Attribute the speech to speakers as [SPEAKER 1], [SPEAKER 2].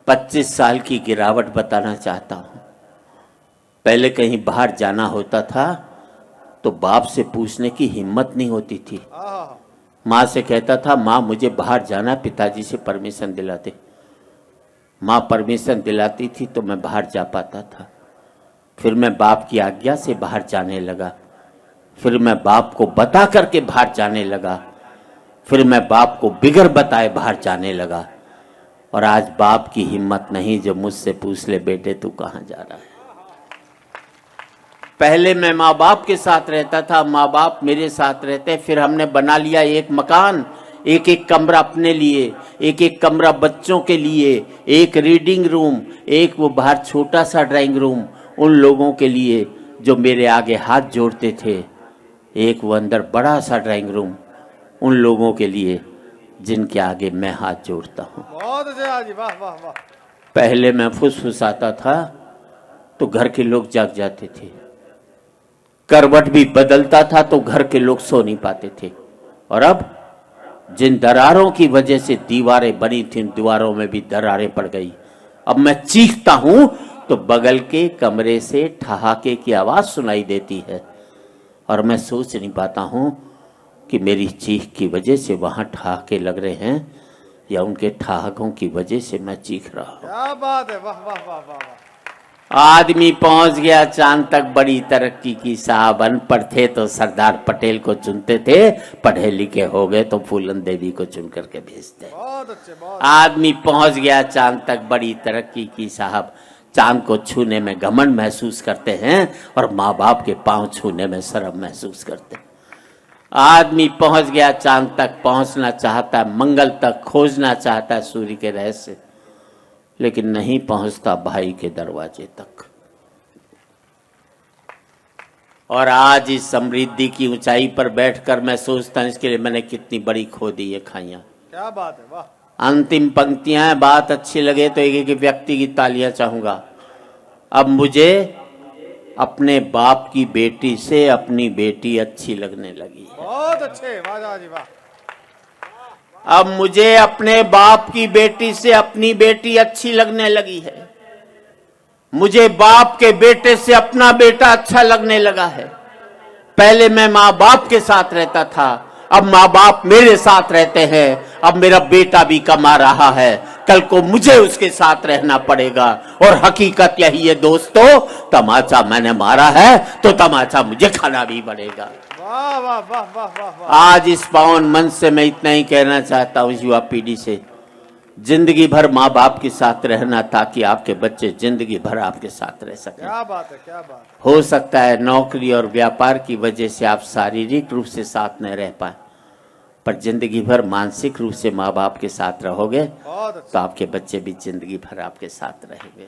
[SPEAKER 1] 25 साल की गिरावट बताना चाहता हूं। पहले कहीं बाहर जाना होता था तो बाप से पूछने की हिम्मत नहीं होती थी। माँ से कहता था माँ मुझे बाहर जाना, पिताजी से परमिशन दिलाते। माँ परमिशन दिलाती थी तो मैं बाहर जा पाता था। फिर मैं बाप की आज्ञा से बाहर जाने लगा। फिर मैं बाप को बता करके बाहर जाने लगा। फिर मैं बाप को बिगर बताए बाहर जाने लगा। और आज बाप की हिम्मत नहीं जो मुझसे पूछ ले बेटे तू कहाँ जा रहा है। पहले मैं माँ बाप के साथ रहता था, माँ बाप मेरे साथ रहते। फिर हमने बना लिया एक मकान, एक एक कमरा अपने लिए, एक एक कमरा बच्चों के लिए, एक रीडिंग रूम, एक वो बाहर छोटा सा ड्राइंग रूम उन लोगों के लिए जो मेरे आगे हाथ जोड़ते थे, एक वो अंदर बड़ा सा ड्राइंग रूम उन लोगों के लिए जिनके आगे मैं हाथ जोड़ता हूँ।
[SPEAKER 2] बहुत अच्छा जी, वाह वाह वाह।
[SPEAKER 1] पहले मैं फुसफुसाता था तो घर के लोग जाग जाते थे, करवट भी बदलता था तो घर के लोग सो नहीं पाते थे। और अब जिन दरारों की वजह से दीवारें बनी थी, दीवारों में भी दरारें पड़ गई। अब मैं चीखता हूं तो बगल के कमरे से ठहाके की आवाज सुनाई देती है और मैं सोच नहीं पाता हूं कि मेरी चीख की वजह से वहां ठहाके लग रहे हैं या उनके ठहाकों की वजह से मैं चीख रहा हूं।
[SPEAKER 2] क्या बात है, वाह वाह वाह वाह वाह।
[SPEAKER 1] आदमी पहुंच गया चांद तक, बड़ी तरक्की की साहब। अनपढ़ थे तो सरदार पटेल को चुनते थे, पढ़े लिखे हो गए तो फूलन देवी को चुन करके भेजते।
[SPEAKER 2] बहुत अच्छे, बहुत।
[SPEAKER 1] आदमी पहुंच गया चांद तक, बड़ी तरक्की की साहब। चांद को छूने में घमंड महसूस करते हैं और माँ बाप के पांव छूने में शर्म महसूस करते हैं। आदमी पहुंच गया चांद तक, पहुंचना चाहता है, मंगल तक खोजना चाहता है सूर्य के रहस्य, लेकिन नहीं पहुंचता भाई के दरवाजे तक। और आज इस समृद्धि की ऊंचाई पर बैठकर मैं सोचता हूं इसके लिए मैंने कितनी बड़ी खो दी ये खाइयां।
[SPEAKER 2] क्या बात है, वाह।
[SPEAKER 1] अंतिम पंक्तियां हैं, बात अच्छी लगे तो एक एक व्यक्ति की तालियां चाहूंगा। अब मुझे अपने बाप की बेटी से अपनी बेटी अच्छी लगने लगी है।
[SPEAKER 2] बहुत अच्छे, वाह जी वाह।
[SPEAKER 1] अब मुझे अपने बाप की बेटी से अपनी बेटी अच्छी लगने लगी है। मुझे बाप के बेटे से अपना बेटा अच्छा लगने लगा है। पहले मैं माँ बाप के साथ रहता था, अब माँ बाप मेरे साथ रहते हैं। अब मेरा बेटा भी कमा रहा है, कल को मुझे उसके साथ रहना पड़ेगा। और हकीकत यही है दोस्तों, तमाचा मैंने मारा है तो तमाचा मुझे खाना भी पड़ेगा।
[SPEAKER 2] वाह वाह वाह वाह वाह वाह।
[SPEAKER 1] आज इस पावन मन से मैं इतना ही कहना चाहता हूँ युवा पीढ़ी से, जिंदगी भर माँ बाप के साथ रहना ताकि आपके बच्चे जिंदगी भर आपके साथ रह सकें।
[SPEAKER 2] क्या बात है, क्या बात है।
[SPEAKER 1] हो सकता है नौकरी और व्यापार की वजह से आप शारीरिक रूप से साथ न रह पाए, पर जिंदगी भर मानसिक रूप से माँ बाप के साथ रहोगे
[SPEAKER 2] बहुत अच्छा।
[SPEAKER 1] तो आपके बच्चे भी जिंदगी भर आपके साथ रहेंगे।